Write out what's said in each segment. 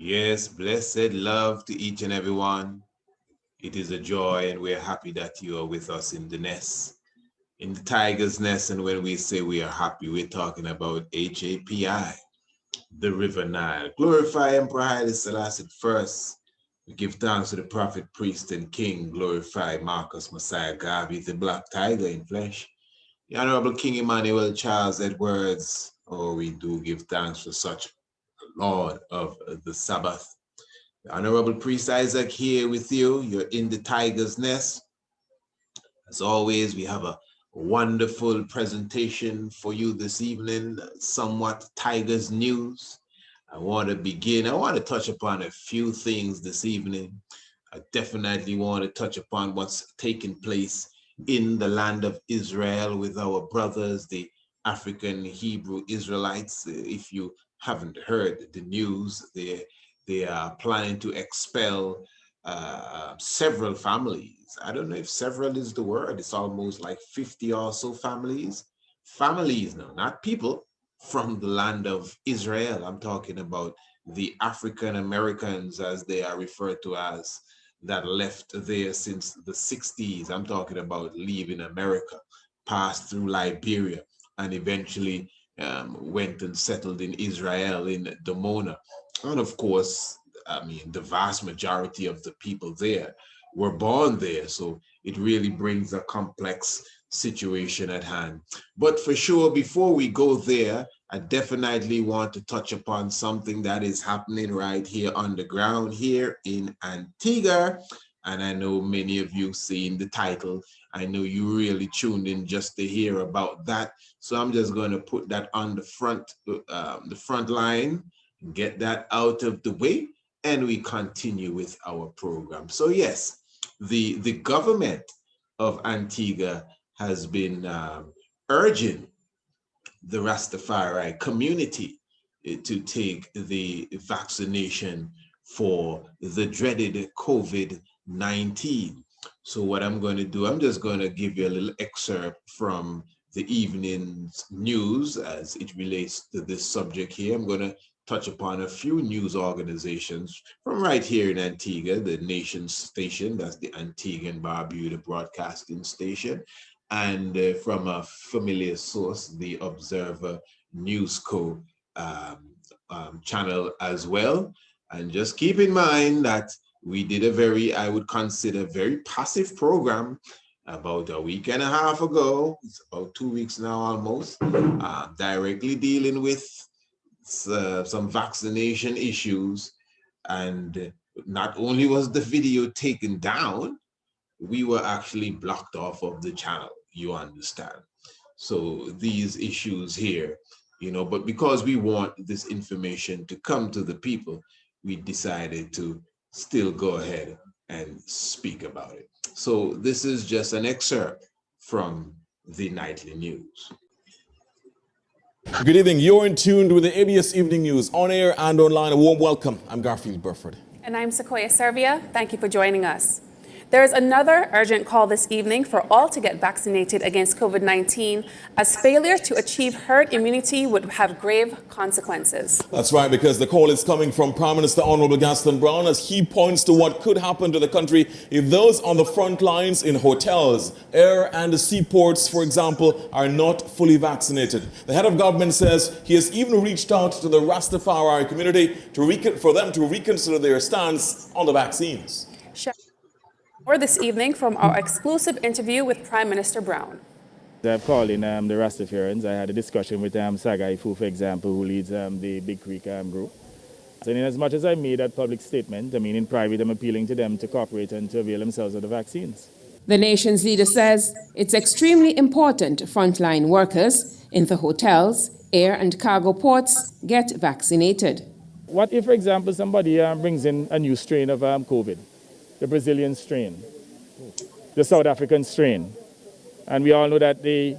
Yes, blessed love to each and every one. It is a joy, and we're happy that you are with us in the nest, in the tiger's nest. And when we say we are happy, we're talking about HAPI, the River Nile. Glorify Emperor Haile Selassie first. We give thanks to the prophet, priest, and king. Glorify Marcus Messiah Garvey, the black tiger in flesh. The Honorable King Emmanuel Charles Edwards. Oh, we do give thanks for such Lord of the Sabbath. The Honorable Priest Isaac here with you. You're in the tiger's nest. As always, we have a wonderful presentation for you this evening, somewhat tiger's news. I want to touch upon a few things this evening. I definitely want to touch upon what's taking place in the land of Israel with our brothers, the African Hebrew Israelites. If you haven't heard the news, they are planning to expel several families. I don't know if several is the word. It's almost like 50 or so families. Families now, not people, from the land of Israel. I'm talking about the African Americans, as they are referred to as, that left there since the 60s. I'm talking about leaving America, passed through Liberia, and eventually went and settled in Israel, in Dimona. And of course, I mean, the vast majority of the people there were born there. So it really brings a complex situation at hand. But for sure, before we go there, I definitely want to touch upon something that is happening right here on the ground here in Antigua. And I know many of you seen the title. I know you really tuned in just to hear about that. So I'm just going to put that on the front line, get that out of the way, and we continue with our program. So yes, the government of Antigua has been urging the Rastafari community to take the vaccination for the dreaded COVID-19. So what I'm going to do, I'm just going to give you a little excerpt from the evening's news as it relates to this subject here. I'm going to touch upon a few news organizations from right here in Antigua, the nation station, that's the Antigua and Barbuda Broadcasting Station, and from a familiar source, the Observer News Co. Channel as well. And just keep in mind that we did a very, I would consider, very passive program about a week and a half ago. It's about 2 weeks now almost, directly dealing with some vaccination issues. And not only was the video taken down, we were actually blocked off of the channel, you understand. So these issues here, but because we want this information to come to the people, we decided to still go ahead and speak about it. So this is just an excerpt from the nightly news. Good evening. You're in tune with the ABS Evening News, on air and online. A warm welcome. I'm Garfield Burford. And I'm Sequoia Serbia. Thank you for joining us. There is another urgent call this evening for all to get vaccinated against COVID-19, as failure to achieve herd immunity would have grave consequences. That's right, because the call is coming from Prime Minister Honorable Gaston Brown as he points to what could happen to the country if those on the front lines in hotels, air and seaports, for example, are not fully vaccinated. The head of government says he has even reached out to the Rastafari community for them to reconsider their stance on the vaccines. Or this evening from our exclusive interview with Prime Minister Brown. I've called in the Rastafarians. I had a discussion with Sagai Fu, for example, who leads the Big Creek group. And in as much as I made that public statement, I mean, in private, I'm appealing to them to cooperate and to avail themselves of the vaccines. The nation's leader says it's extremely important frontline workers in the hotels, air and cargo ports get vaccinated. What if, for example, somebody brings in a new strain of COVID? The Brazilian strain, the South African strain. And we all know that the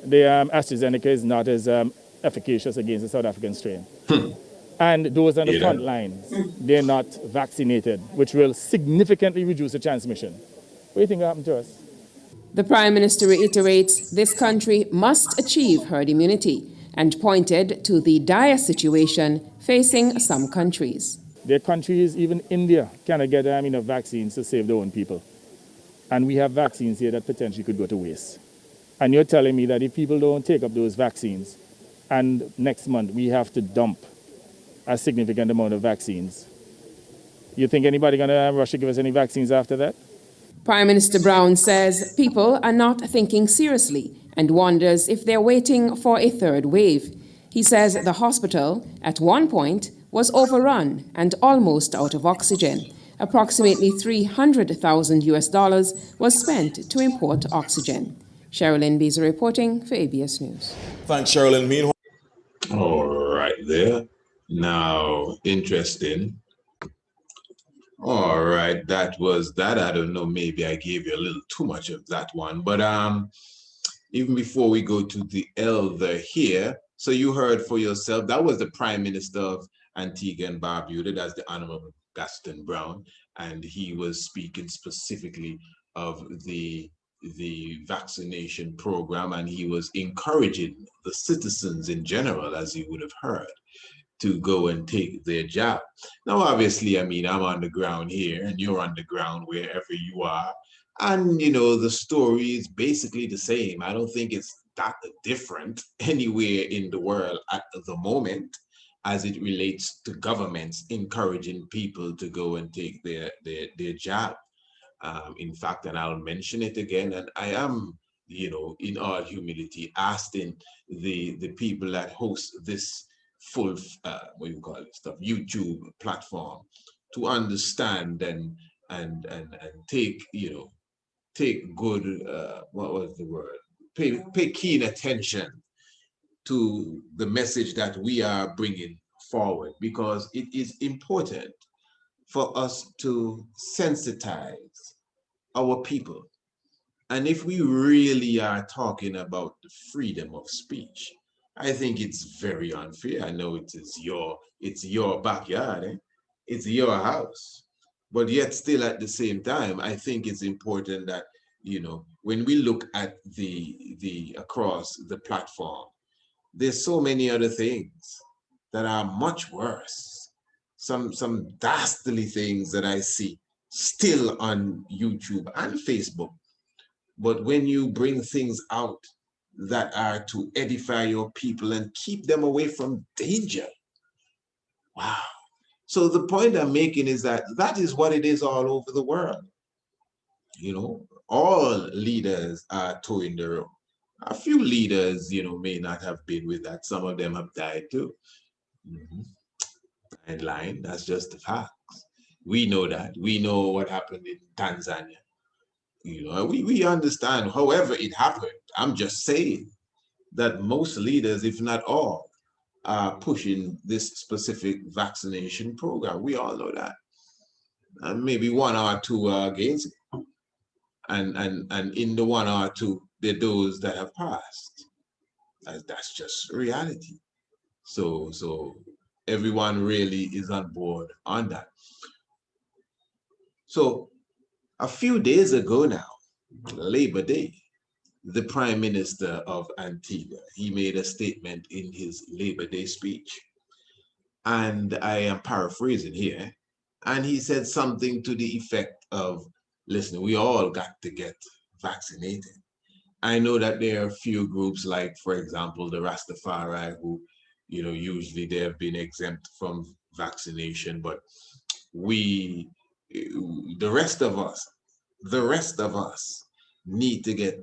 AstraZeneca is not as efficacious against the South African strain. And those on the front lines, they're not vaccinated, which will significantly reduce the transmission. What do you think will happen to us? The Prime Minister reiterates this country must achieve herd immunity and pointed to the dire situation facing some countries. There are countries, even India, cannot get enough vaccines to save their own people. And we have vaccines here that potentially could go to waste. And you're telling me that if people don't take up those vaccines, and next month we have to dump a significant amount of vaccines, you think anybody going to rush to give us any vaccines after that? Prime Minister Brown says people are not thinking seriously and wonders if they're waiting for a third wave. He says the hospital, at one point, was overrun and almost out of oxygen. Approximately $300,000 was spent to import oxygen. Sherilyn Beazer reporting for ABS News. Thanks, Sherilyn. Meanwhile, All right there. Now, interesting. All right, that was that. I don't know, maybe I gave you a little too much of that one. But even before we go to the elder here, so you heard for yourself, that was the Prime Minister of Antigua and Barbuda, that's the Honorable Gaston Brown, and he was speaking specifically of the vaccination program, and he was encouraging the citizens in general, as you would have heard, to go and take their jab. Now, obviously, I mean, I'm on the ground here and you're on the ground wherever you are. And, you know, the story is basically the same. I don't think it's that different anywhere in the world at the moment as it relates to governments encouraging people to go and take their jab. In fact, and I'll mention it again, and I am, you know, in all humility, asking the people that host this full, what do you call it, stuff, YouTube platform, to understand and take, you know, take good, what was the word? Pay keen attention to the message that we are bringing forward, because it is important for us to sensitize our people. And if we really are talking about the freedom of speech, I think it's very unfair. I know it's your backyard, eh? It's your house. But yet still at the same time, I think it's important that, you know, when we look at the across the platform, there's so many other things that are much worse. Some dastardly things that I see still on YouTube and Facebook. But when you bring things out that are to edify your people and keep them away from danger, wow. So the point I'm making is that that is what it is all over the world. You know, all leaders are toeing the road. A few leaders, you know, may not have been with that. Some of them have died too. And line, that's just the facts. We know that. We know what happened in Tanzania. You know, we understand, however it happened. I'm just saying that most leaders, if not all, are pushing this specific vaccination program. We all know that. And maybe one or two are against it. And in the one or two, there are those that have passed. That's just reality. So everyone really is on board on that. So a few days ago now, Labor Day, the Prime Minister of Antigua, he made a statement in his Labor Day speech. And I am paraphrasing here. And he said something to the effect of, listen, we all got to get vaccinated. I know that there are a few groups like, for example, the Rastafari, who, you know, usually they have been exempt from vaccination, but the rest of us need to get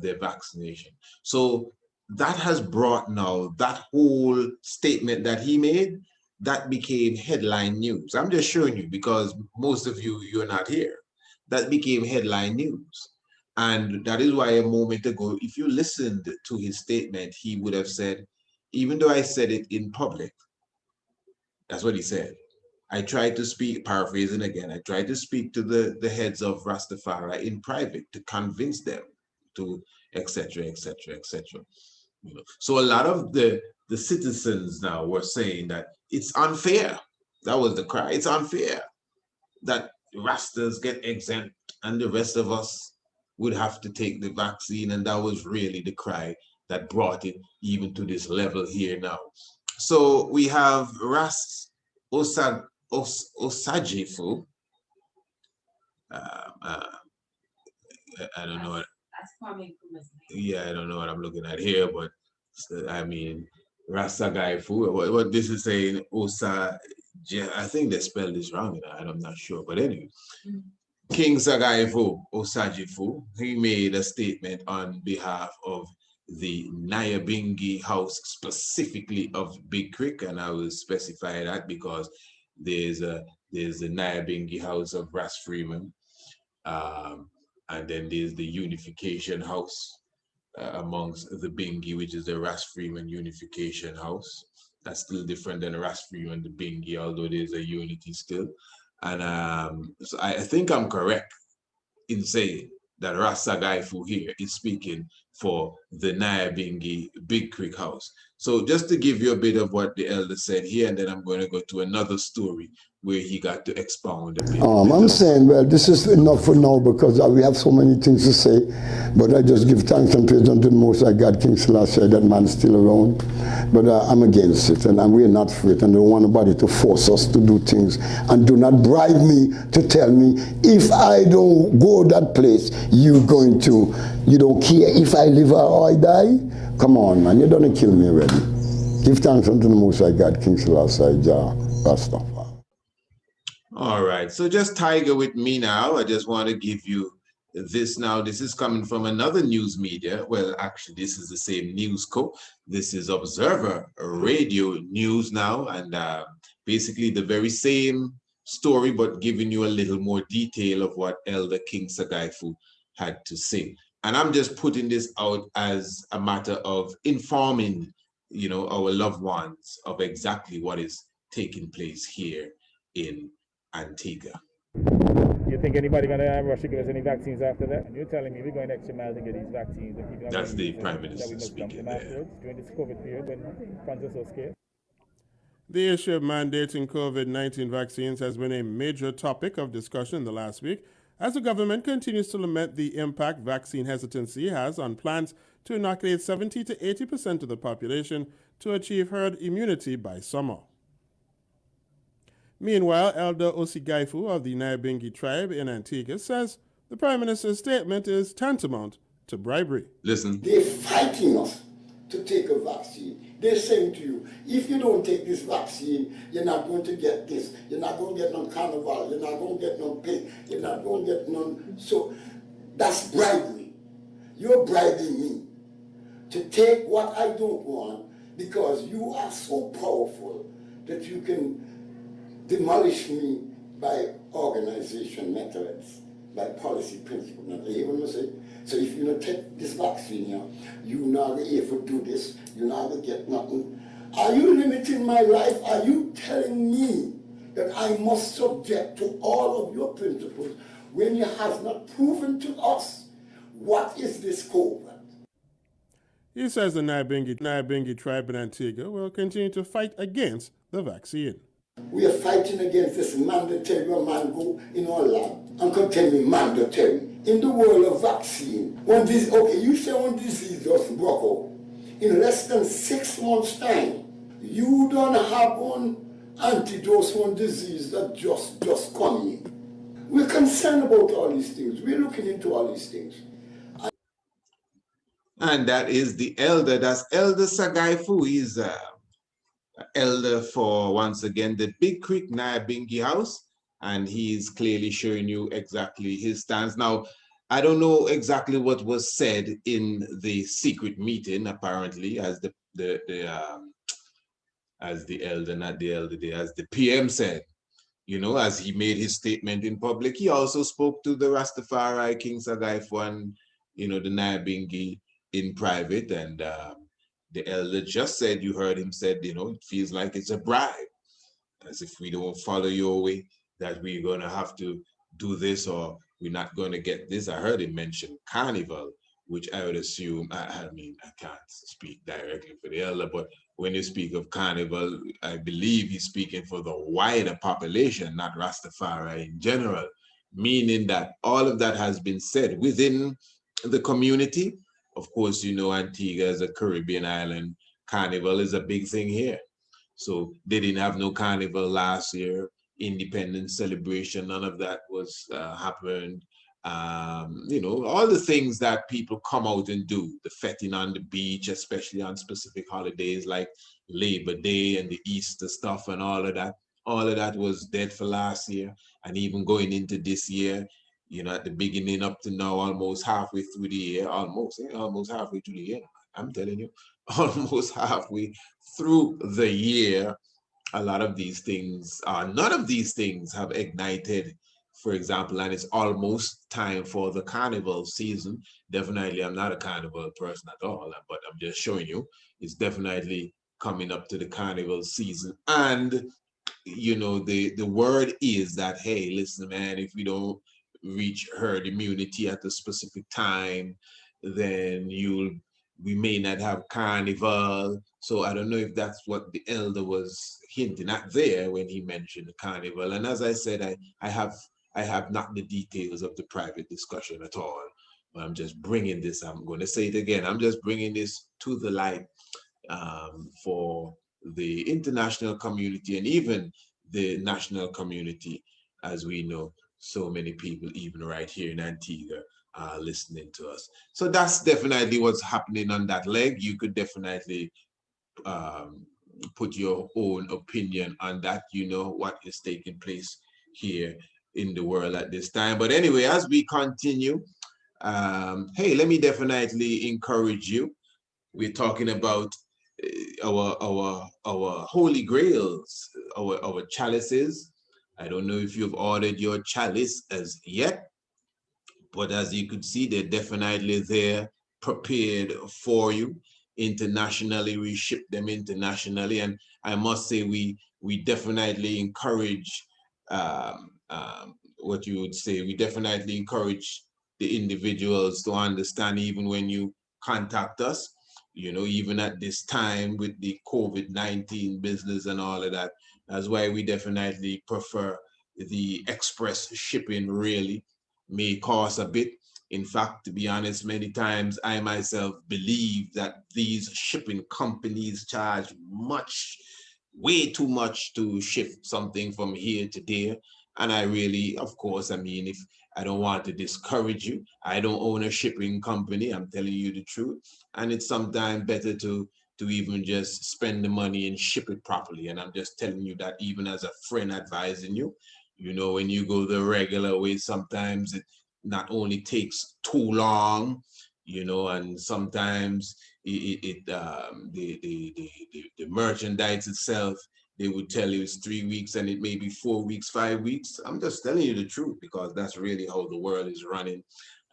their vaccination. So that has brought now that whole statement that he made, that became headline news. I'm just showing you because most of you're not here. That became headline news. And that is why a moment ago, if you listened to his statement, he would have said, even though I said it in public, that's what he said. I tried to speak, paraphrasing again, I tried to speak to the heads of Rastafari in private to convince them to etc., etc., etc. You know, so a lot of the citizens now were saying that it's unfair. That was the cry. It's unfair that Rastas get exempt and the rest of us would have to take the vaccine. And that was really the cry that brought it even to this level here now. So we have Osajifu. I don't know what. Yeah, I don't know what I'm looking at here, but I mean, Rasagaifu. What this is saying, I think they spelled this wrong. I'm not sure, but anyway. King Sagaifu Osajifu, he made a statement on behalf of the Nyabingi house, specifically of Big Creek, and I will specify that because there's a Nyabingi house of Ras Freeman, and then there's the Unification House amongst the Bingi, which is the Ras Freeman Unification House. That's still different than Ras Freeman, the Bingi, although there's a unity still. And so I think I'm correct in saying that Rasta Gaifu here is speaking for the Nyabingi Big Creek House. So just to give you a bit of what the elder said here, and then I'm going to go to another story where he got to expound a bit. I'm saying, well, this is enough for now because we have so many things to say, but I just give thanks and praise unto the Most High God, King Selassie, that man's still around. But I'm against it, and we're not for it, and I don't want nobody to force us to do things, and do not bribe me to tell me, if I don't go that place, you don't care if I live or I die? Come on, man, you're going to kill me already. Give thanks unto the Most High God, King Selassie, Jah, Rastafari. All right, so just Tiger with me now. I just want to give you this now. This is coming from another news media. Well, actually, this is the same news co. This is Observer Radio News now, and basically the very same story, but giving you a little more detail of what Elder King Sagaifu had to say. And I'm just putting this out as a matter of informing, our loved ones of exactly what is taking place here in Antigua. You think anybody going to rush to give us any vaccines after that? And you're telling me we're going extra mile to get these vaccines. And that's the Prime Minister speaking there. During this COVID period when funds are so scarce. The issue of mandating COVID-19 vaccines has been a major topic of discussion in the last week as the government continues to lament the impact vaccine hesitancy has on plans to inoculate 70 to 80% of the population to achieve herd immunity by summer. Meanwhile, Elder Osigaifu of the Nyabingi tribe in Antigua says the Prime Minister's statement is tantamount to bribery. Listen. They're fighting us to take a vaccine. They're saying to you, if you don't take this vaccine, you're not going to get this. You're not going to get no carnival. You're not going to get no pay. You're not going to get none. So that's bribery. You're bribing me to take what I don't want because you are so powerful that you can demolish me by organization methods, by policy principle. Now, even say, so if you don't take this vaccine here, you not able to do this, you not going to get nothing. Are you limiting my life? Are you telling me that I must subject to all of your principles when you have not proven to us what is this COVID? He says the Nyabingi tribe in Antigua will continue to fight against the vaccine. We are fighting against this mandatory mango in our land and continue mandatory. In the world of vaccine, you say one disease just broke out. In less than 6 months' time, you don't have one antidote for one disease that just coming. We're concerned about all these things. We're looking into all these things. And that is the elder. That's Elder Sagaifu. He's elder for, once again, the Big Creek Nyabingi house, and he's clearly showing you exactly his stance. Now, I don't know exactly what was said in the secret meeting, apparently, as the elder, not the elder, as the PM said, as he made his statement in public. He also spoke to the Rastafari, King Sagaifu, and, the Nyabingi in private, and the elder just said, you heard him said, it feels like it's a bribe, as if we don't follow your way, that we're going to have to do this or we're not going to get this. I heard him mention carnival, which I would assume, I can't speak directly for the elder, but when you speak of carnival, I believe he's speaking for the wider population, not Rastafari in general, meaning that all of that has been said within the community, of course, you know, Antigua is a Caribbean island. Carnival is a big thing here. So they didn't have no carnival last year. Independence celebration, none of that was happened. You know, all the things that people come out and do, the fetting on the beach, especially on specific holidays like Labor Day and the Easter stuff and all of that was dead for last year. And even going into this year, you know, at the beginning up to now, almost halfway through the year, almost halfway through the year, I'm telling you, almost halfway through the year, a lot of these things, none of these things have ignited, for example, and it's almost time for the carnival season. Definitely, I'm not a carnival person at all, but I'm just showing you, it's definitely coming up to the carnival season. And, you know, the word is that, hey, listen, man, if we don't reach herd immunity at a specific time, then we may not have carnival. So I don't know if that's what the elder was hinting at there when he mentioned the carnival. And as I said, I have not the details of the private discussion at all. But I'm just bringing this. I'm going to say it again. I'm just bringing this to the light for the international community and even the national community, as we know, so many people, even right here in Antigua, are listening to us. So that's definitely what's happening on that leg. You could definitely um, put your own opinion on that. You know what is taking place here in the world at this time. But anyway, as we continue, hey, let me definitely encourage you. We're talking about our holy grails, our chalices. I don't know if you've ordered your chalice as yet, but as you could see, they're definitely there prepared for you. Internationally, we ship them internationally, and I must say we definitely encourage what you would say. We definitely encourage the individuals to understand, even when you contact us, you know, even at this time with the COVID-19 business and all of that. That's why we definitely prefer the express shipping. Really may cost a bit. In fact, to be honest, many times I myself believe that these shipping companies charge way too much to ship something from here to there. And I really, of course, I mean, if I don't want to discourage you, I don't own a shipping company. I'm telling you the truth. And it's sometimes better to even just spend the money and ship it properly. And I'm just telling you that even as a friend advising you, you know, when you go the regular way, sometimes it not only takes too long, you know, and sometimes the merchandise itself, they would tell you it's 3 weeks and it may be 4 weeks, 5 weeks. I'm just telling you the truth because that's really how the world is running.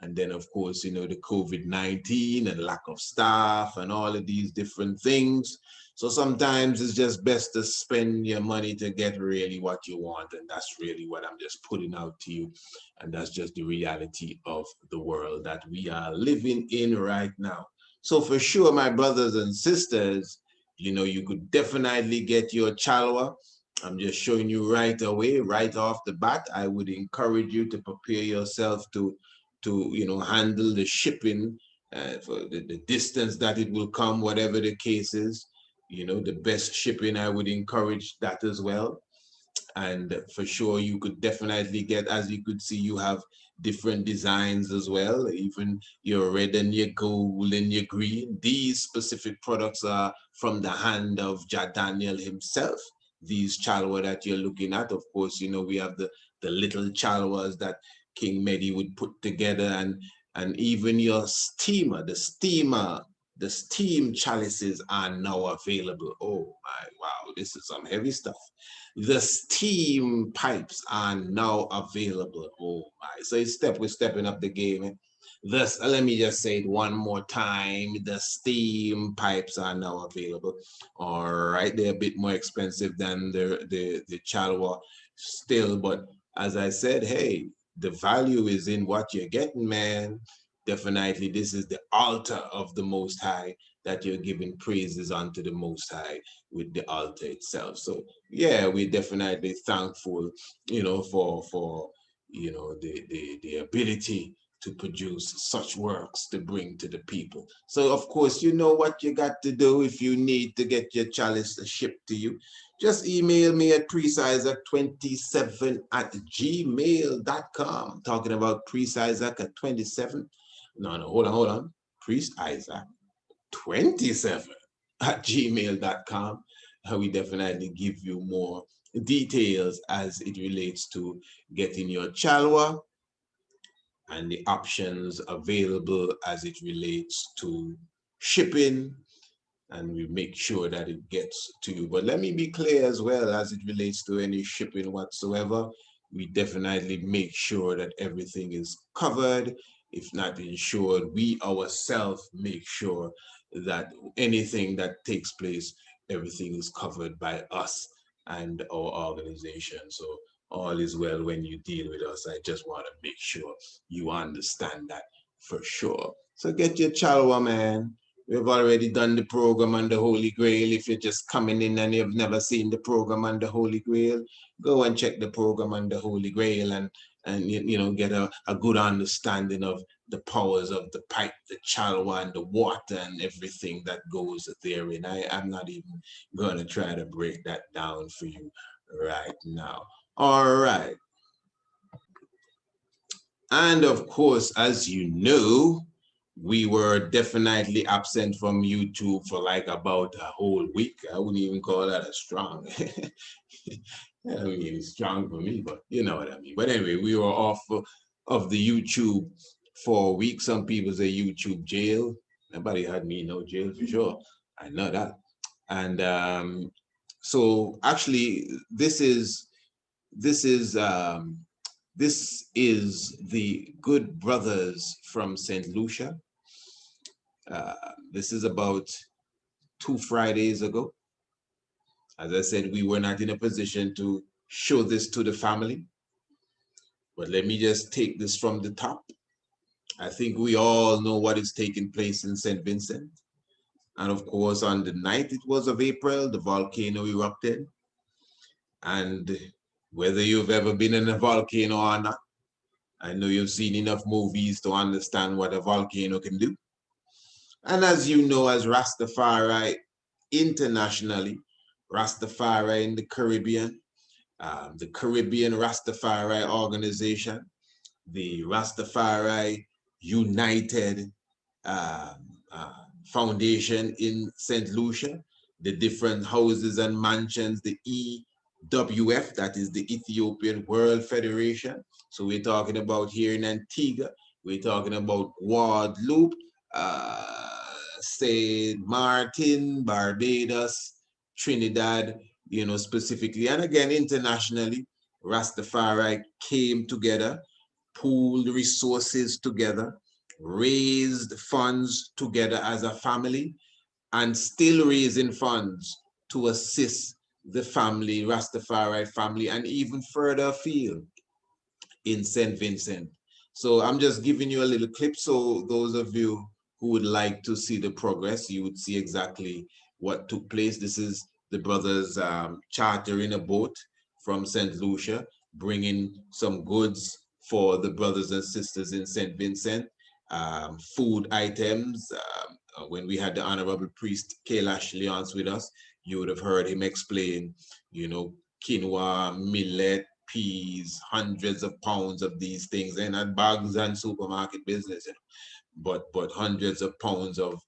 And then, of course, you know, the COVID-19 and lack of staff and all of these different things. So sometimes it's just best to spend your money to get really what you want. And that's really what I'm just putting out to you. And that's just the reality of the world that we are living in right now. So for sure, my brothers and sisters, you know, you could definitely get your chalwa. I'm just showing you right away, right off the bat. I would encourage you to prepare yourself to you know, handle the shipping for the distance that it will come, whatever the case is. You know, the best shipping, I would encourage that as well. And for sure, you could definitely get, as you could see, you have different designs as well, even your red and your gold and your green. These specific products are from the hand of Jah Daniel himself. These chalwa that you're looking at, of course, you know, we have the little chalwas that King Mehdi would put together, and even your steamer, the steam chalices are now available. Oh my, wow, this is some heavy stuff. The steam pipes are now available. Oh my, so we're stepping up the game. Eh? This, let me just say it one more time. The steam pipes are now available. All right, they're a bit more expensive than the chalwa still, but as I said, hey, the value is in what you're getting, man. Definitely, this is the altar of the Most High that you're giving praises unto the Most High with the altar itself. So yeah, we're definitely thankful, you know, for you know the ability to produce such works to bring to the people. So of course, you know what you got to do if you need to get your chalice shipped to you. Just email me at priestisaac27@gmail.com. Talking about priestisaac27. No, hold on. priestisaac27@gmail.com. We definitely give you more details as it relates to getting your chalwa and the options available as it relates to shipping, and we make sure that it gets to you. But let me be clear as well, as it relates to any shipping whatsoever, we definitely make sure that everything is covered. If not insured, we ourselves make sure that anything that takes place, everything is covered by us and our organization. So all is well when you deal with us. I just want to make sure you understand that for sure. So get your chalwa, man. We've already done the program on the Holy Grail. If you're just coming in and you've never seen the program on the Holy Grail, go and check the program on the Holy Grail and get a good understanding of the powers of the pipe, the chalwa, and the water, and everything that goes therein. I'm not even going to try to break that down for you right now. All right. And of course, as you know, we were definitely absent from YouTube for like about a whole week. I wouldn't even call that a strong. I mean, it's strong for me, but you know what I mean. But anyway, we were off of the YouTube for a week. Some people say YouTube jail. Nobody had me no jail for sure. I know that. And so actually, this is the good brothers from St. Lucia. This is about 2 Fridays ago. As I said, we were not in a position to show this to the family, but let me just take this from the top. I think we all know what is taking place in St. Vincent. And of course, on the night it was of April, the volcano erupted. And whether you've ever been in a volcano or not, I know you've seen enough movies to understand what a volcano can do. And as you know, as Rastafari internationally, Rastafari in the Caribbean Rastafari organization, the Rastafari United Foundation in St. Lucia, the different houses and mansions, the EWF, that is the Ethiopian World Federation. So we're talking about here in Antigua, we're talking about Guadeloupe, St. Martin, Barbados, Trinidad, specifically, and again, internationally, Rastafari came together, pooled resources together, raised funds together as a family, and still raising funds to assist the family, Rastafari family, and even further afield in St. Vincent. So I'm just giving you a little clip. So those of you who would like to see the progress, you would see exactly what took place. This is the brothers chartering a boat from St. Lucia, bringing some goods for the brothers and sisters in St. Vincent, food items. When we had the Honorable Priest Kailash Leonce with us, you would have heard him explain, quinoa, millet, peas, hundreds of pounds of these things, and at bags and supermarket business, but hundreds of pounds of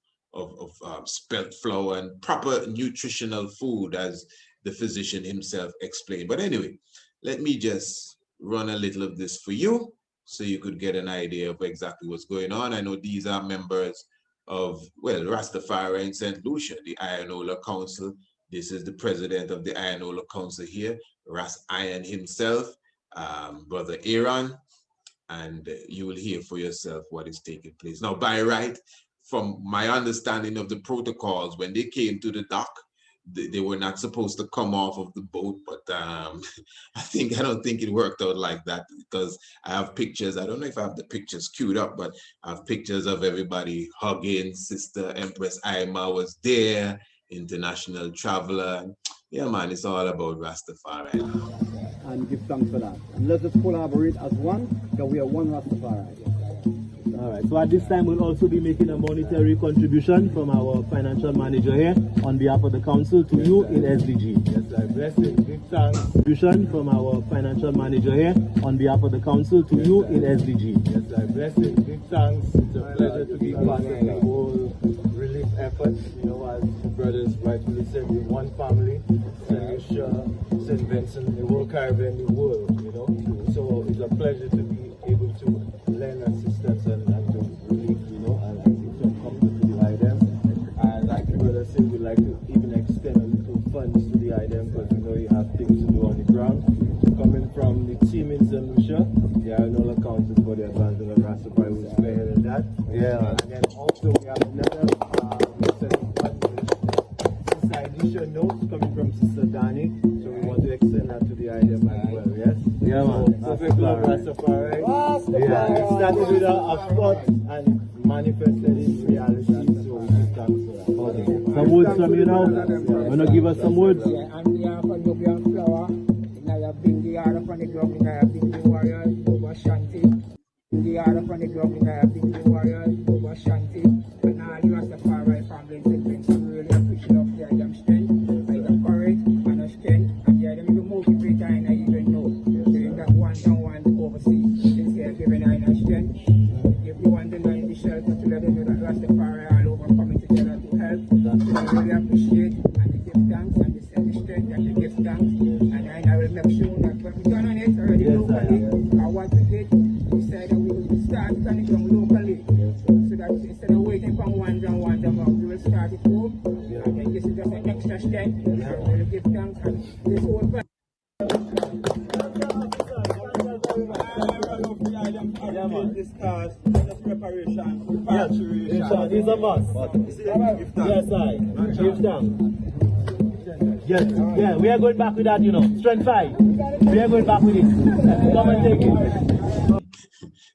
spelt flour and proper nutritional food, as the physician himself explained. But anyway, let me just run a little of this for you so you could get an idea of exactly what's going on. I know these are members of, well, Rastafari in St. Lucia, the Ionola Council. This is the president of the Ionola Council here, Ras Iron himself, Brother Aaron, and you will hear for yourself what is taking place. Now, by right, from my understanding of the protocols, when they came to the dock, they were not supposed to come off of the boat, but I don't think it worked out like that, because I have pictures. I don't know if I have the pictures queued up, but I have pictures of everybody hugging. Sister Empress Aima was there, international traveler. Yeah, man, it's all about Rastafari. And give thanks for that. And let us collaborate as one, because we are one Rastafari. All right. So at this time, we'll also be making a monetary contribution from our financial manager here on behalf of the council to you in SDG. Yes, I bless it. Big thanks. Contribution from our financial manager here on behalf of the council to you in SDG. Yes, I bless it. Big thanks. It's a pleasure to be part of the whole relief effort. You know, as the brothers rightfully said, we're one family. St. Lucia, St. Vincent, the whole Caribbean, the world. You know, so it's a pleasure to be able to lend assistance and to relief, you know, and give some comfort to the items. And like the brother said, we'd like to even extend a little funds to the item because we know you have things to do on the ground. Coming from the team in St. Lucia, they are no accounted for the advancement of Rastafari, who's better than that. Yeah. And then also we have another Sister Alicia notes coming from Sister Danny, so we want to extend that to the item as well, yes? Yeah, man. Perfect love, Rastafari. Yeah, it started with a thought and manifested in reality, so we give thanks for that. Okay. Some words from you now? Want to give us some words? Yeah, and we have a Nubian flower. I have been the other from the ground, I have been the warriors, over Shanti. The other from the ground, I have been the warriors, over Shanti. And all the Rastafari family and Vincent, we really appreciate of the item strength, item courage, and a strength, and the item even motivator, and I even know. Doing that one-on-one overseas, since they are giving item strength. If you want to know in the shelter to let them know that Rastafari all over coming together to help, so we really appreciate and we give thanks and we send the strength and we give thanks. And I will make sure that when we done on it already locally, what we did, we said that we will start it on the ground locally. So that instead of waiting for one down, we will start it home. And then this is just an extra strength. We will give thanks and this whole discuss preparation, Yes, he's a must. Yes, I. Give thanks. Yes, yeah, we are going back with that, you know. Strength 5. We are going back with it. Come and take it.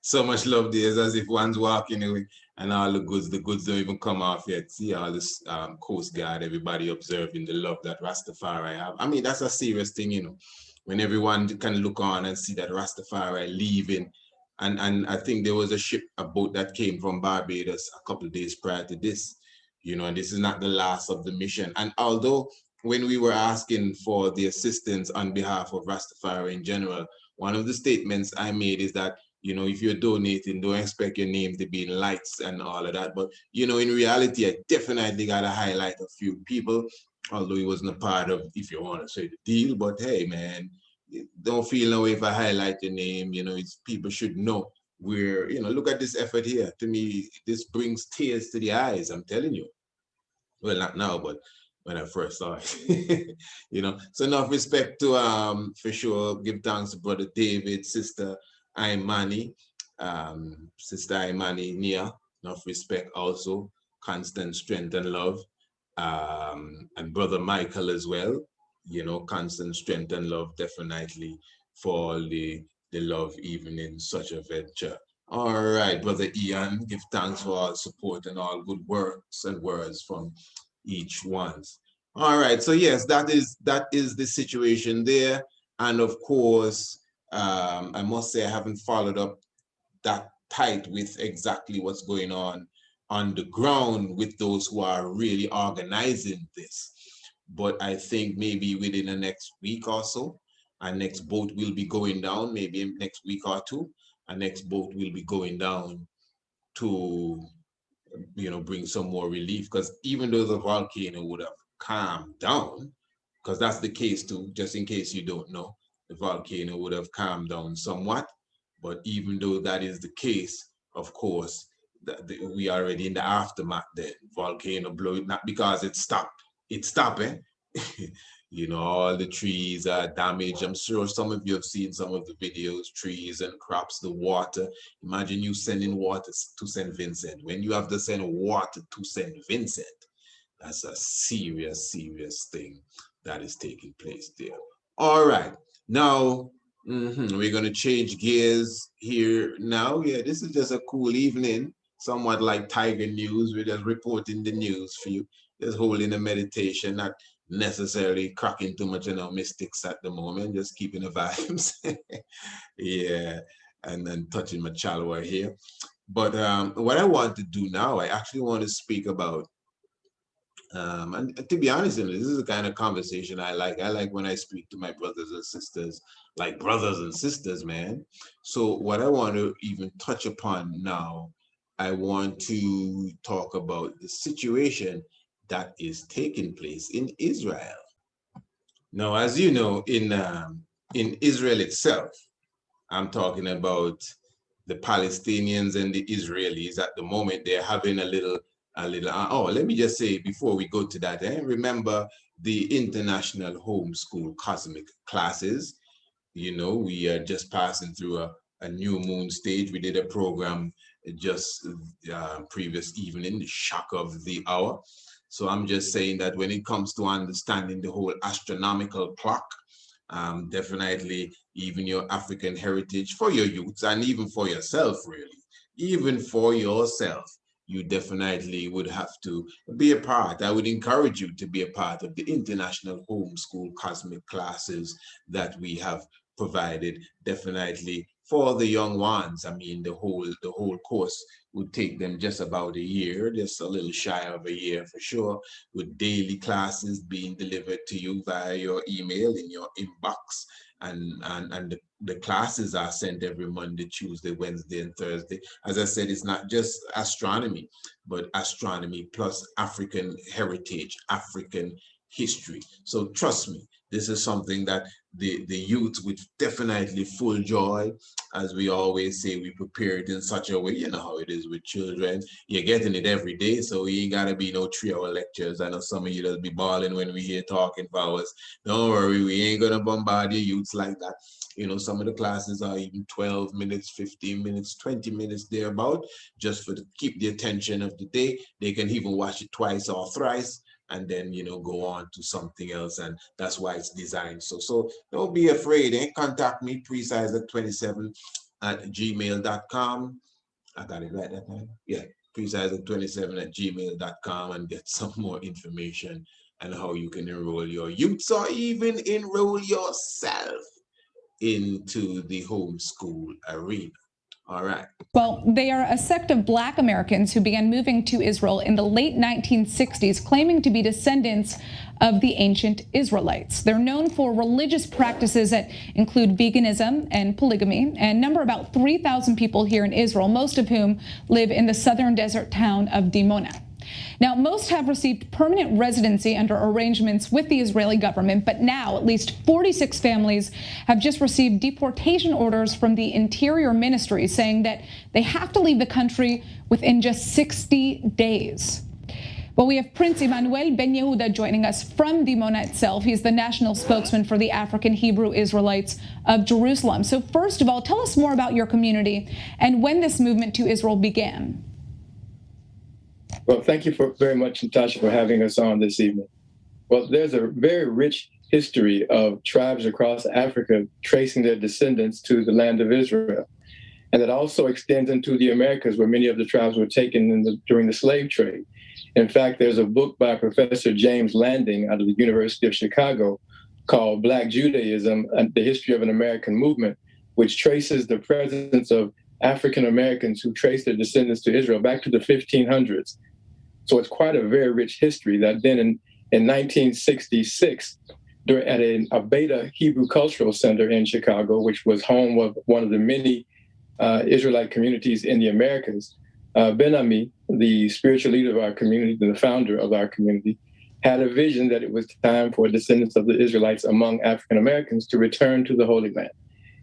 So much love there. It's as if one's walking away and all the goods don't even come off yet. See all this Coast Guard, everybody observing the love that Rastafari have. I mean, that's a serious thing, you know, when everyone can look on and see that Rastafari leaving. And I think there was a boat that came from Barbados a couple of days prior to this, you know, and this is not the last of the mission. And although when we were asking for the assistance on behalf of Rastafari in general, one of the statements I made is that, you know, if you're donating, don't expect your name to be in lights and all of that. But, you know, in reality, I definitely got to highlight a few people, although it wasn't a part of, if you want to say, the deal. But hey, man, don't feel no way if I highlight your name. You know, people should know where, you know, look at this effort here. To me, this brings tears to the eyes, I'm telling you. Well, not now, but when I first saw it, you know. So enough respect to, for sure, give thanks to Brother David, Sister Imani, Sister Imani Nia. Enough respect also, constant strength and love. And Brother Michael as well, you know, constant strength and love definitely for all the love even in such a venture. All right, Brother Ian, give thanks for all support and all good works and words from each one. All right, so yes, that is the situation there. And of course, I must say I haven't followed up that tight with exactly what's going on the ground with those who are really organizing this. But I think maybe within the next week or so, our next boat will be going down, maybe next week or two, our next boat will be going down to, you know, bring some more relief. Because even though the volcano would have calmed down, because that's the case too, just in case you don't know, the volcano would have calmed down somewhat. But even though that is the case, of course, we are already in the aftermath. The volcano blew it, not because it stopped. It's stopping. You know, all the trees are damaged. I'm sure some of you have seen some of the videos, trees and crops, the water. Imagine you sending water to St. Vincent. When you have to send water to St. Vincent, that's a serious, serious thing that is taking place there. All right, now we're going to change gears here now. Yeah, this is just a cool evening, somewhat like Tiger News. We're just reporting the news for you, just holding a meditation, not necessarily cracking too much on our mystics at the moment, just keeping the vibes. Yeah, and then touching my chalwa here. But what I want to do now, I actually want to speak about, and to be honest, this is the kind of conversation I like. I like when I speak to my brothers and sisters, like brothers and sisters, man. So what I want to even touch upon now, I want to talk about the situation that is taking place in Israel. Now, as you know, in Israel itself, I'm talking about the Palestinians and the Israelis. At the moment, they're having oh, let me just say before we go to that, remember the international homeschool cosmic classes. You know, we are just passing through a new moon stage. We did a program just previous evening, the shock of the hour. So I'm just saying that when it comes to understanding the whole astronomical clock, definitely even your African heritage for your youths and even for yourself, really, even for yourself, you definitely would have to be a part. I would encourage you to be a part of the international homeschool cosmic classes that we have provided, definitely for the young ones. I mean, the whole course would take them just about a year, just a little shy of a year for sure, with daily classes being delivered to you via your email in your inbox. And the classes are sent every Monday, Tuesday, Wednesday, and Thursday. As I said, it's not just astronomy, but astronomy plus African heritage, African history. So trust me, this is something that the youth with definitely full joy. As we always say, we prepare it in such a way, you know how it is with children. You're getting it every day, so you ain't gotta be no 3-hour lectures. I know some of you that'll be balling when we hear talking for hours. Don't worry, we ain't gonna bombard your youths like that. You know, some of the classes are even 12 minutes, 15 minutes, 20 minutes, thereabout, just for to keep the attention of the day. They can even watch it twice or thrice and then, you know, go on to something else. And that's why it's designed. So don't be afraid. Contact me, precise@27@gmail.com. I got it right that time. Yeah, precise@27@gmail.com, and get some more information on how you can enroll your youths or even enroll yourself into the homeschool arena. All right. Well, they are a sect of Black Americans who began moving to Israel in the late 1960s, claiming to be descendants of the ancient Israelites. They're known for religious practices that include veganism and polygamy, and number about 3,000 people here in Israel, most of whom live in the southern desert town of Dimona. Now, most have received permanent residency under arrangements with the Israeli government, but now at least 46 families have just received deportation orders from the Interior Ministry saying that they have to leave the country within just 60 days. Well, we have Prince Emmanuel Ben Yehuda joining us from Dimona itself. He's the national spokesman for the African Hebrew Israelites of Jerusalem. So first of all, tell us more about your community and when this movement to Israel began. Well, thank you very much, Natasha, for having us on this evening. Well, there's a very rich history of tribes across Africa tracing their descendants to the land of Israel. And that also extends into the Americas, where many of the tribes were taken during the slave trade. In fact, there's a book by Professor James Landing out of the University of Chicago called Black Judaism, The History of an American Movement, which traces the presence of African Americans who trace their descendants to Israel back to the 1500s. So it's quite a very rich history that then in 1966, at a Beta Hebrew Cultural Center in Chicago, which was home of one of the many Israelite communities in the Americas, Ben Ami, the spiritual leader of our community, the founder of our community, had a vision that it was time for descendants of the Israelites among African Americans to return to the Holy Land.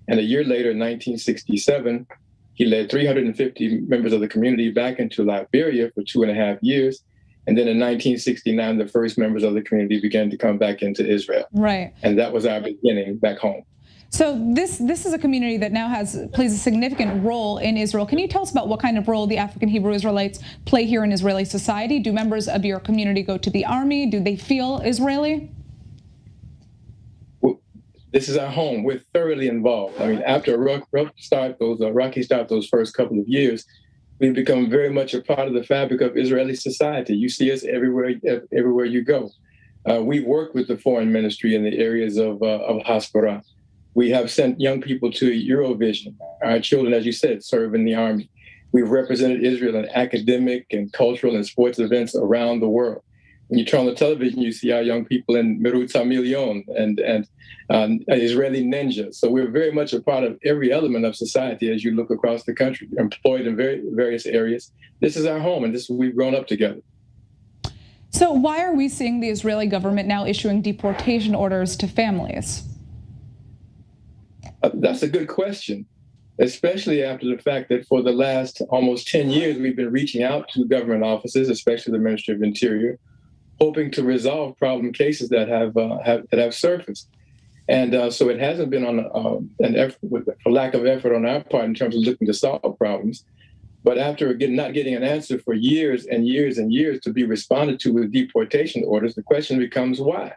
And a year later, in 1967, he led 350 members of the community back into Liberia for 2.5 years. And then in 1969, the first members of the community began to come back into Israel. Right. And that was our beginning back home. So this is a community that now plays a significant role in Israel. Can you tell us about what kind of role the African Hebrew Israelites play here in Israeli society? Do members of your community go to the army? Do they feel Israeli? This is our home. We're thoroughly involved. I mean, after a rocky start those first couple of years, we've become very much a part of the fabric of Israeli society. You see us everywhere you go. We've worked with the foreign ministry in the areas of Hasbara. We have sent young people to Eurovision. Our children, as you said, serve in the army. We've represented Israel in academic and cultural and sports events around the world. When you turn on the television, you see our young people in Meruta Million and Israeli Ninja. So we're very much a part of every element of society as you look across the country, employed in various areas. This is our home, and this is where we've grown up together. So why are we seeing the Israeli government now issuing deportation orders to families? That's a good question, especially after the fact that for the last almost 10 years, we've been reaching out to government offices, especially the Ministry of Interior, hoping to resolve problem cases that have surfaced. And so it hasn't been on an effort, for lack of effort on our part in terms of looking to solve problems. But after not getting an answer for years and years and years to be responded to with deportation orders, the question becomes why?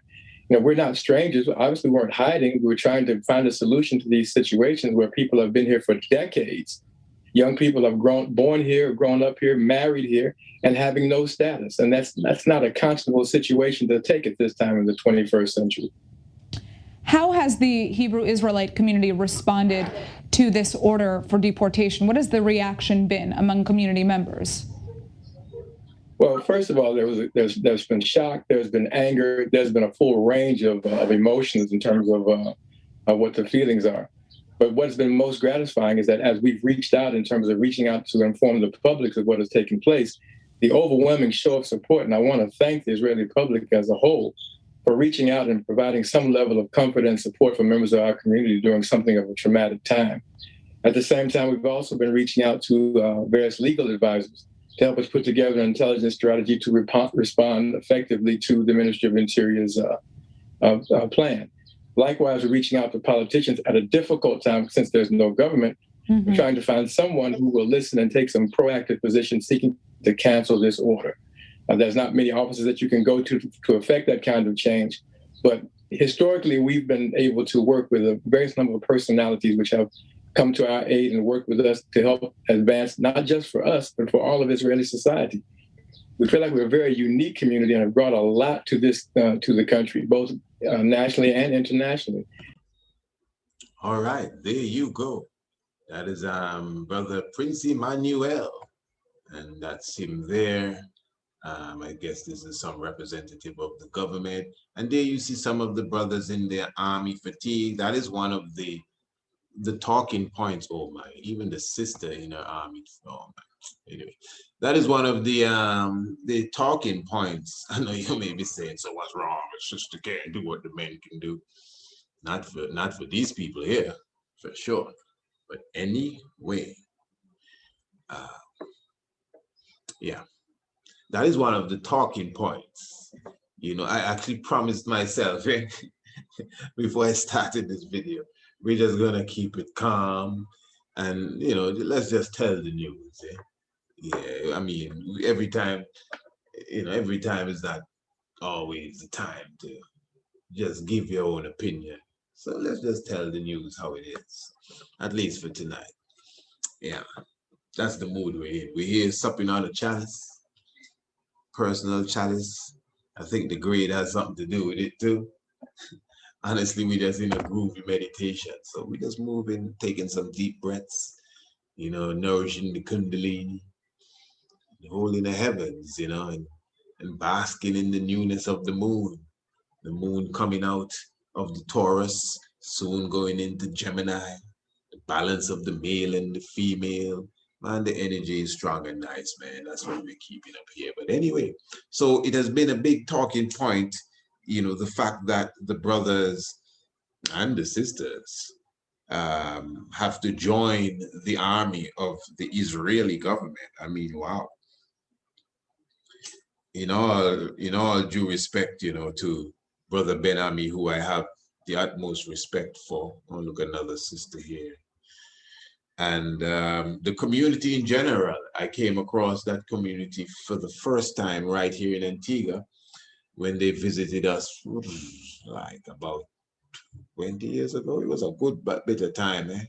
You know, we're not strangers. Obviously, we weren't hiding. We were trying to find a solution to these situations where people have been here for decades. Young people have born here, grown up here, married here, and having no status. And that's not a conscionable situation to take at this time in the 21st century. How has the Hebrew Israelite community responded to this order for deportation? What has the reaction been among community members? Well, first of all, there's been shock, there's been anger, there's been a full range of emotions in terms of what the feelings are. But what's been most gratifying is that as we've reached out in terms of reaching out to inform the public of what has taken place, the overwhelming show of support, and I want to thank the Israeli public as a whole for reaching out and providing some level of comfort and support for members of our community during something of a traumatic time. At the same time, we've also been reaching out to various legal advisors to help us put together an intelligence strategy to respond effectively to the Ministry of Interior's plan. Likewise, we're reaching out to politicians at a difficult time since there's no government. Mm-hmm. We're trying to find someone who will listen and take some proactive position seeking to cancel this order. There's not many offices that you can go to affect that kind of change. But historically, we've been able to work with a various number of personalities which have come to our aid and work with us to help advance, not just for us, but for all of Israeli society. We feel like we're a very unique community and have brought a lot to this, to the country, both nationally and internationally. All right, there you go. That is Brother Prince Emmanuel, and that's him there. I guess this is some representative of the government. And there you see some of the brothers in their army fatigue. That is one of the talking points. Oh my, even the sister in her army. Oh my. Anyway, that is one of the talking points. I know you may be saying, so what's wrong? The sister can't do what the men can do. Not for these people here, for sure. But anyway, yeah. That is one of the talking points. You know, I actually promised myself before I started this video, we're just gonna keep it calm and, you know, let's just tell the news. Yeah, I mean, every time is not always the time to just give your own opinion. So let's just tell the news how it is, at least for tonight. Yeah, that's the mood we're in. We're here supping on a chalice. Personal chalice. I think the grade has something to do with it too. Honestly, we just in a groovy meditation. So we just moving, taking some deep breaths, you know, nourishing the kundalini, holding the heavens, you know, and basking in the newness of the moon. The moon coming out of the Taurus, soon going into Gemini, the balance of the male and the female. Man, the energy is strong and nice, man. That's what we're keeping up here. But anyway, so it has been a big talking point, you know, the fact that the brothers and the sisters have to join the army of the Israeli government. I mean, wow. In all due respect, you know, to Brother Ben-Ami, who I have the utmost respect for. Oh, look, another sister here. And the community in general. I came across that community for the first time right here in Antigua when they visited us like about 20 years ago. It was a good bit of time, eh?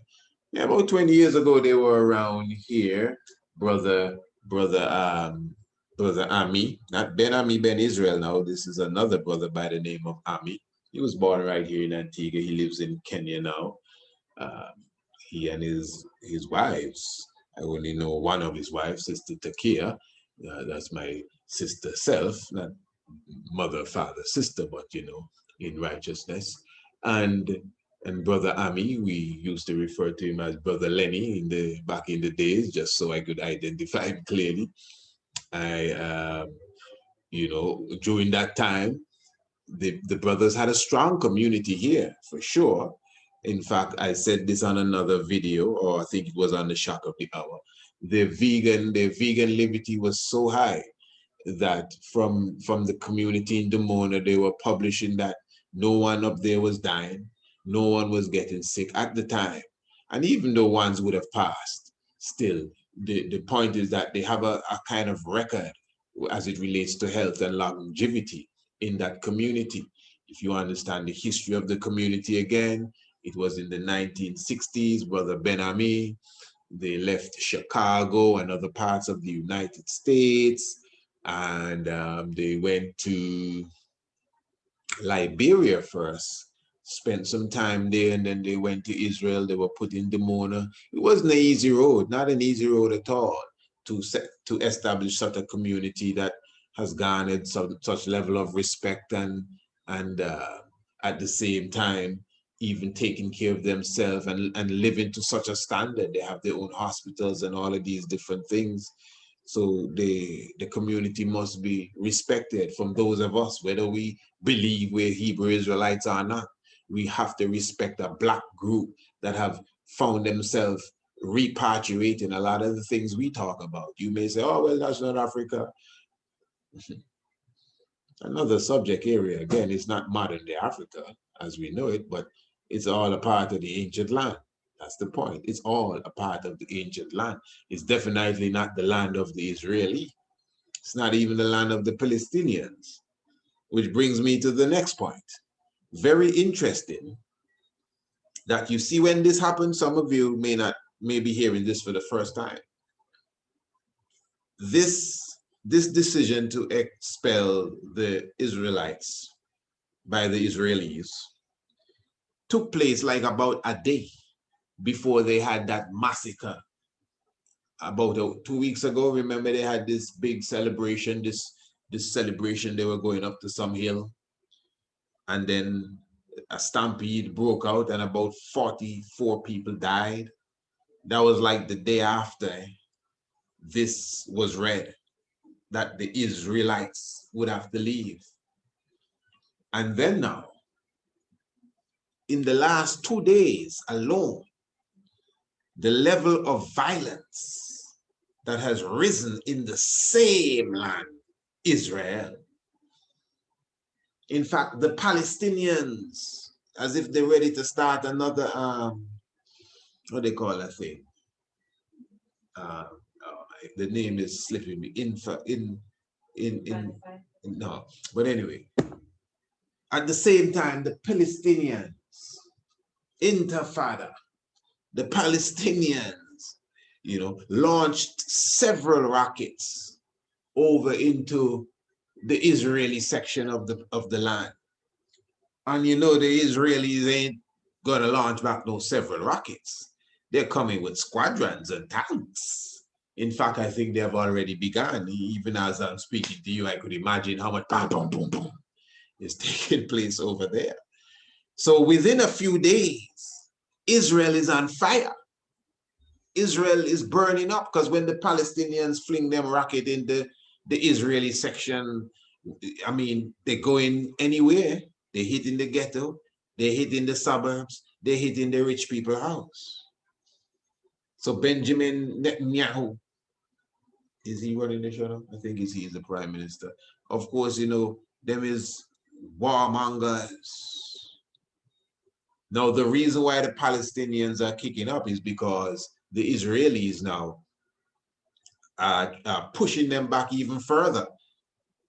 Yeah, about 20 years ago they were around here. Brother Ami, not Ben-Ami Ben Israel now. This is another brother by the name of Ami. He was born right here in Antigua. He lives in Kenya now. He and his wives I only know one of his wives, Sister Takia. That's my sister self, not mother, father, sister, but in righteousness. And Brother Ami, we used to refer to him as Brother Lenny back in the days, just so I could identify him clearly. During that time, the brothers had a strong community here for sure. In fact, I said this on another video, or I think it was on the Shock of the Hour. The vegan liberty was so high that from the community in Demona, they were publishing that no one up there was dying, no one was getting sick at the time. And even though ones would have passed, still, the point is that they have a kind of record as it relates to health and longevity in that community. If you understand the history of the community again, it was in the 1960s, Brother Ben Ami, they left Chicago and other parts of the United States, and they went to Liberia first, spent some time there, and then they went to Israel. They were put in Demona. It wasn't an easy road, not an easy road at all, to establish such a community that has garnered such level of respect and at the same time even taking care of themselves and living to such a standard. They have their own hospitals and all of these different things. So the community must be respected from those of us, whether we believe we're Hebrew Israelites or not. We have to respect a Black group that have found themselves repatriating a lot of the things we talk about. You may say, oh, well, that's not Africa. Another subject area, again, it's not modern day Africa as we know it, but it's all a part of the ancient land. That's the point. It's all a part of the ancient land. It's definitely not the land of the Israeli. It's not even the land of the Palestinians, which brings me to the next point. Very interesting that you see when this happens, some of you may be hearing this for the first time. This decision to expel the Israelites by the Israelis took place like about a day before they had that massacre. About 2 weeks ago, remember they had this big celebration, this celebration, they were going up to some hill, and then a stampede broke out and about 44 people died. That was like the day after this was read, that the Israelites would have to leave. And then now, in the last 2 days alone, the level of violence that has risen in the same land, Israel. In fact, the Palestinians, as if they're ready to start another, what they call that thing? The name is slipping me. No, but anyway. At the same time, the Palestinians, Intifada, the Palestinians, launched several rockets over into the Israeli section of the land. And the Israelis ain't gonna launch back no several rockets. They're coming with squadrons and tanks. In fact, I think they have already begun. Even as I'm speaking to you, I could imagine how much boom, boom, boom, boom is taking place over there. So within a few days, Israel is on fire. Israel is burning up, because when the Palestinians fling them rocket in the Israeli section, I mean, they're going anywhere. They hit in the ghetto, they hit in the suburbs, they hit in the rich people's house. So Benjamin Netanyahu, is he running the show now? I think he's the prime minister. Of course, them is warmongers. Now, the reason why the Palestinians are kicking up is because the Israelis now are pushing them back even further,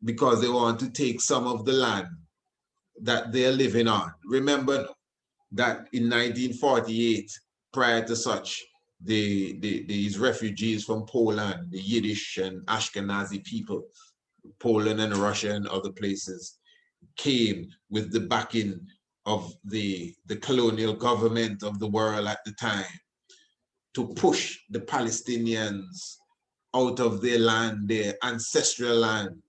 because they want to take some of the land that they're living on. Remember that in 1948, prior to such, these refugees from Poland, the Yiddish and Ashkenazi people, Poland and Russia and other places, came with the backing of the colonial government of the world at the time to push the Palestinians out of their land, their ancestral land.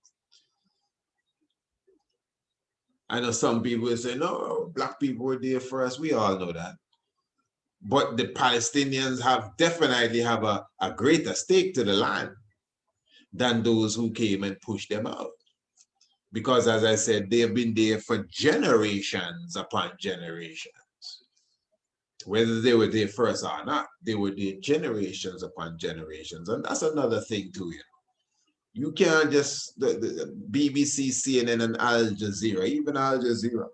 I know some people will say, no, black people were there first. We all know that. But the Palestinians definitely have a greater stake to the land than those who came and pushed them out. Because as I said, they've been there for generations upon generations. Whether they were there first or not, they were there generations upon generations. And that's another thing too. You can't just, the BBC, CNN, and Al Jazeera, even Al Jazeera,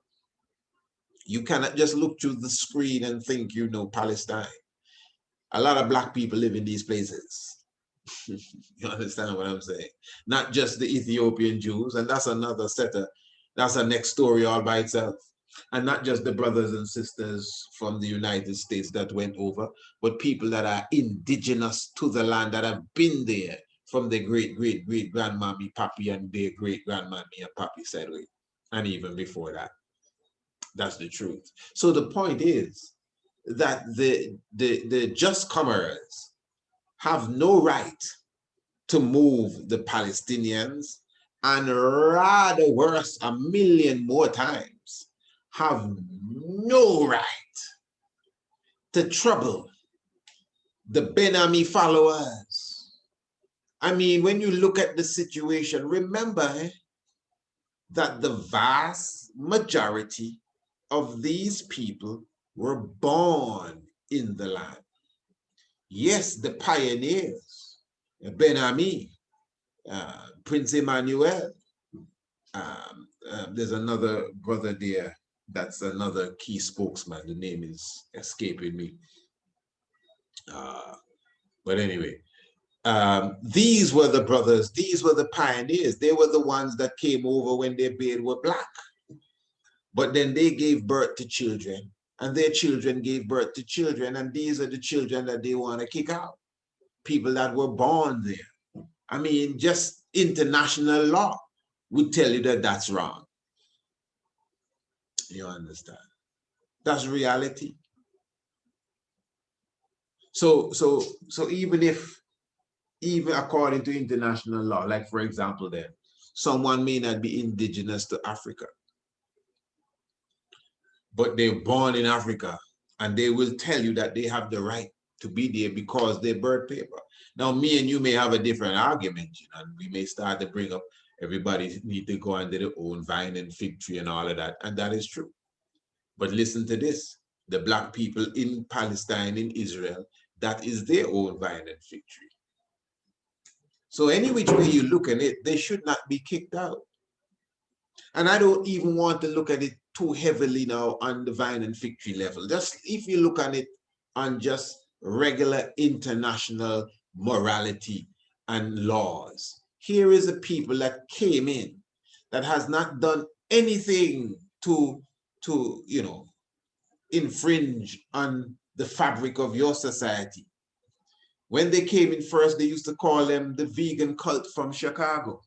you cannot just look through the screen and think you know Palestine. A lot of black people live in these places. You understand what I'm saying? Not just the Ethiopian Jews, and that's another that's a next story all by itself. And not just the brothers and sisters from the United States that went over, but people that are indigenous to the land, that have been there from their great-great-great-grandmammy, papi, and their great-grandmammy and papi said, and even before that. That's the truth. So the point is that the just comers have no right to move the Palestinians, and rather worse, a million more times, have no right to trouble the Ben Ami followers. I mean, when you look at the situation, remember that the vast majority of these people were born in the land. Yes, the pioneers, Ben Ami, Prince Emmanuel, there's another brother there that's another key spokesman. The name is escaping me. But anyway, these were the brothers, these were the pioneers. They were the ones that came over when their beard were black. But then they gave birth to children, and their children gave birth to children, and these are the children that they want to kick out. People that were born there. I mean, just international law would tell you that that's wrong. You understand? That's reality. So even according to international law, like for example, then someone may not be indigenous to Africa, but they're born in Africa, and they will tell you that they have the right to be there because they're birth paper. Now, me and you may have a different argument, you know, and we may start to bring up everybody need to go under their own vine and fig tree and all of that, and that is true. But listen to this, the black people in Palestine, in Israel, that is their own vine and fig tree. So any which way you look at it, they should not be kicked out. And I don't even want to look at it too heavily now on the vine and fig tree level. Just if you look at it on just regular international morality and laws, here is a people that came in that has not done anything to you know, infringe on the fabric of your society. When they came in first, they used to call them the vegan cult from Chicago.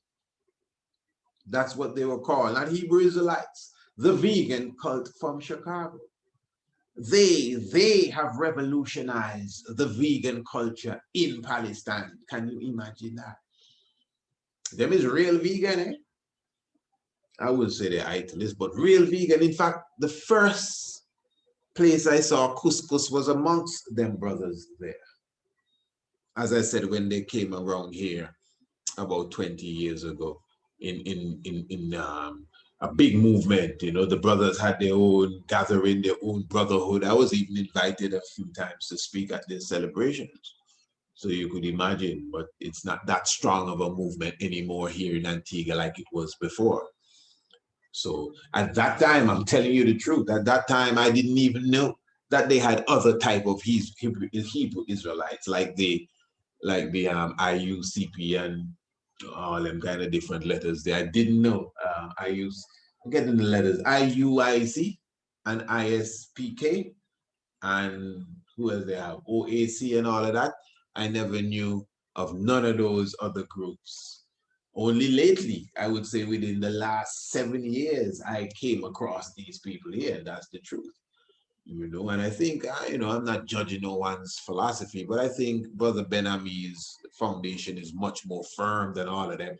That's what they were called, not Hebrew Israelites, the vegan cult from Chicago. They have revolutionized the vegan culture in Palestine. Can you imagine that? Them is real vegan, eh? I wouldn't say they're italists, but real vegan. In fact, the first place I saw couscous was amongst them brothers there. As I said, when they came around here about 20 years ago in a big movement, you know, the brothers had their own gathering, their own brotherhood. I was even invited a few times to speak at their celebrations. So you could imagine, but it's not that strong of a movement anymore here in Antigua like it was before. So at that time, I'm telling you the truth, at that time, I didn't even know that they had other type of Hebrew Israelites, like the IUCP and all them kind of different letters there. I didn't know. I'm getting the letters IUIC and ISPK, and who else they have? OAC and all of that. I never knew of none of those other groups. Only lately, I would say within the last 7 years, I came across these people here. That's the truth. And I think, I'm not judging no one's philosophy, but I think Brother Ben-Ami's foundation is much more firm than all of them.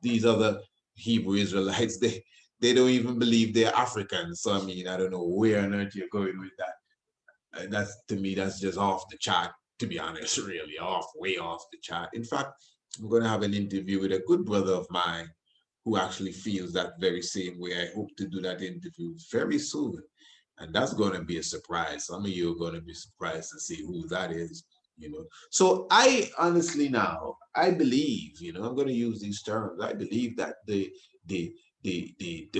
These other Hebrew Israelites, they don't even believe they're Africans. So, I mean, I don't know where on earth you're going with that. To me, that's just off the chart, to be honest, really way off the chart. In fact, I'm going to have an interview with a good brother of mine who actually feels that very same way. I hope to do that interview very soon. And that's going to be a surprise. Some of you are going to be surprised to see who that is, So I honestly now, I believe, I'm going to use these terms. I believe that the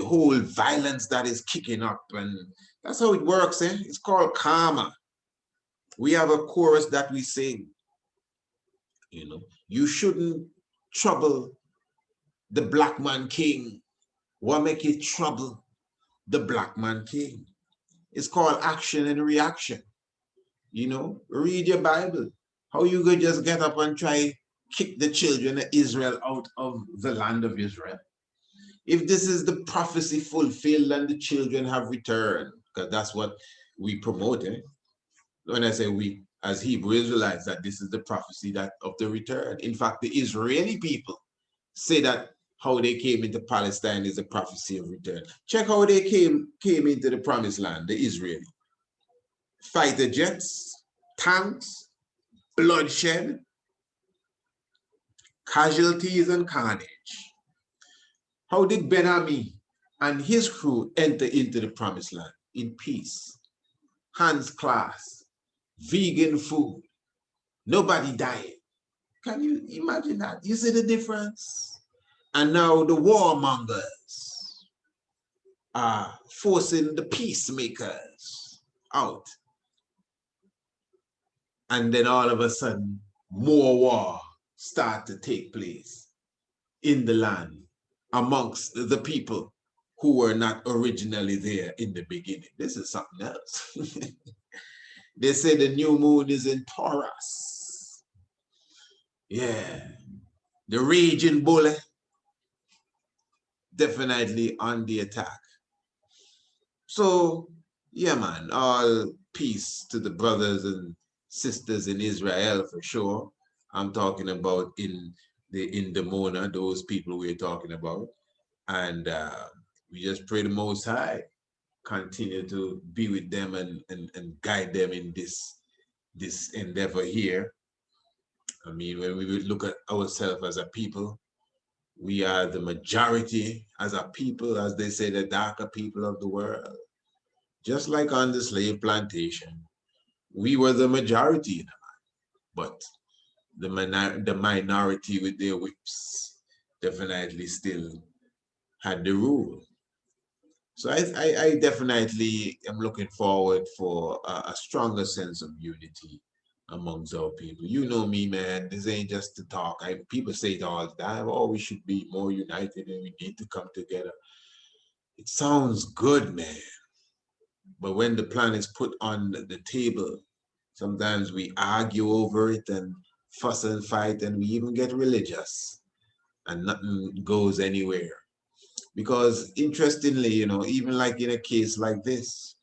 whole violence that is kicking up, and that's how it works, eh? It's called karma. We have a chorus that we sing, you shouldn't trouble the black man king. What make it trouble the black man king? It's called action and reaction. Read your Bible. How you could just get up and try kick the children of Israel out of the land of Israel? If this is the prophecy fulfilled and the children have returned, because that's what we promote. When I say we, as Hebrew Israelites, that this is the prophecy that of the return. In fact, the Israeli people say that how they came into Palestine is a prophecy of return. Check how they came into the promised land, the Israeli. Fighter jets, tanks, bloodshed, casualties, and carnage. How did Ben-Ami and his crew enter into the promised land? In peace, hands clasped, vegan food, nobody dying. Can you imagine that? You see the difference? And now the warmongers are forcing the peacemakers out. And then all of a sudden, more war start to take place in the land amongst the people who were not originally there in the beginning. This is something else. They say the new moon is in Taurus. Yeah. The raging bull definitely on the attack. So, yeah, man, all peace to the brothers and sisters in Israel for sure. I'm talking about in the Mona, those people we're talking about. And we just pray the Most High continue to be with them and guide them in this endeavor here. I mean, when we look at ourselves as a people, we are the majority as a people, as they say, the darker people of the world. Just like on the slave plantation, we were the majority, but the minority with their whips definitely still had the rule. So I definitely am looking forward for a stronger sense of unity amongst our people. You know me, man, this ain't just to talk. People say it all the time, oh, we should be more united and we need to come together. It sounds good, man. But when the plan is put on the table, sometimes we argue over it and fuss and fight, and we even get religious, and nothing goes anywhere. Because interestingly, even like in a case like this,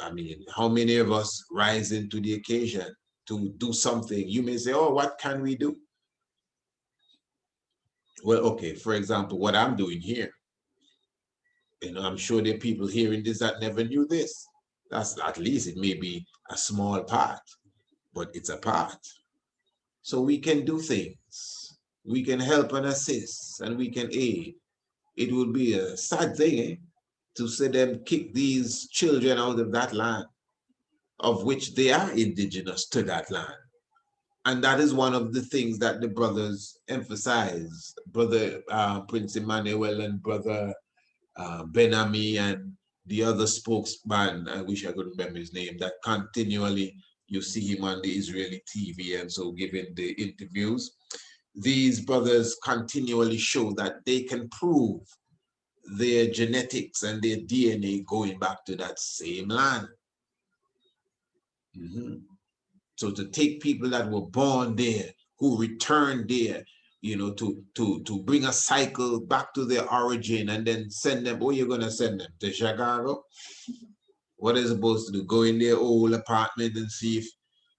I mean, how many of us rise into the occasion to do something? You may say, oh, what can we do? Well, okay, for example, what I'm doing here, I'm sure there are people hearing this that never knew this. That's, at least it may be a small part, but it's a part. So we can do things. We can help and assist, and we can aid. It would be a sad thing, to see them kick these children out of that land, of which they are indigenous to that land. And that is one of the things that the brothers emphasize, Brother Prince Emmanuel and Brother Ben-Ami and the other spokesman, I wish I could remember his name, that continually you see him on the Israeli TV and so giving the interviews. These brothers continually show that they can prove their genetics and their DNA going back to that same land. So to take people that were born there, who returned there, to bring a cycle back to their origin and then send them, where you're going to send them? To Chicago? What are they supposed to do? Go in their old apartment and see if,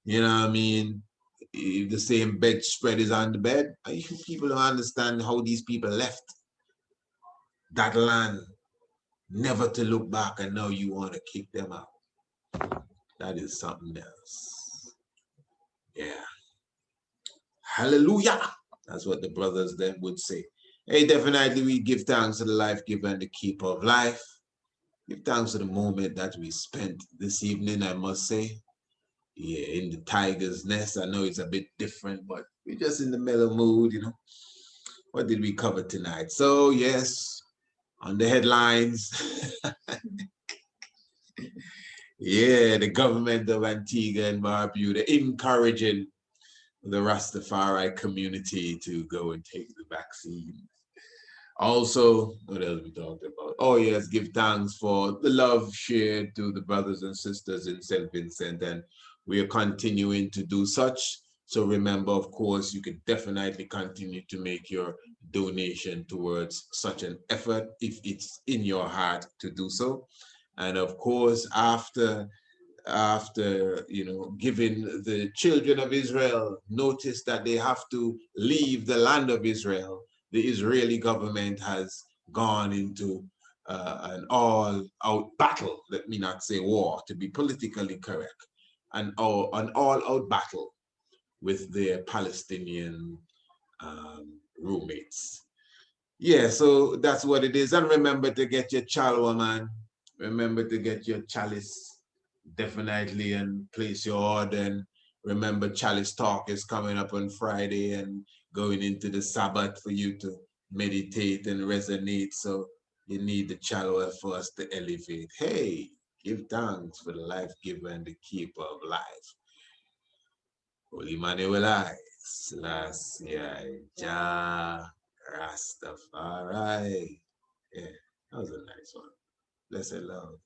you know what I mean, if the same bedspread is on the bed? People don't understand how these people left that land, never to look back, and now you want to kick them out. That is something else. Yeah. Hallelujah. That's what the brothers then would say. Hey, definitely we give thanks to the life giver and the keeper of life. Give thanks to the moment that we spent this evening, I must say. Yeah, in the tiger's nest. I know it's a bit different, but we're just in the mellow mood, you know. What did we cover tonight? So, yes, on the headlines, yeah, the government of Antigua and Barbuda encouraging the Rastafari community to go and take the vaccine. Also, what else we talked about? Oh yes, give thanks for the love shared to the brothers and sisters in St. Vincent, and we are continuing to do such. So remember, of course, you can definitely continue to make your donation towards such an effort if it's in your heart to do so. And of course, after giving the children of Israel notice that they have to leave the land of Israel, the Israeli government has gone into an all-out battle. Let me not say war, to be politically correct, an all-out battle with their Palestinian roommates. Yeah, so that's what it is. And remember to get your chalwa, man. Remember to get your chalice definitely and place your order. And remember, Chalice Talk is coming up on Friday and going into the Sabbath for you to meditate and resonate. So you need the chalwa for us to elevate. Hey, give thanks for the life giver and the keeper of life. Holy Manuelai, Selassie, Jah, Rastafari. Yeah, that was a nice one. Blessed love.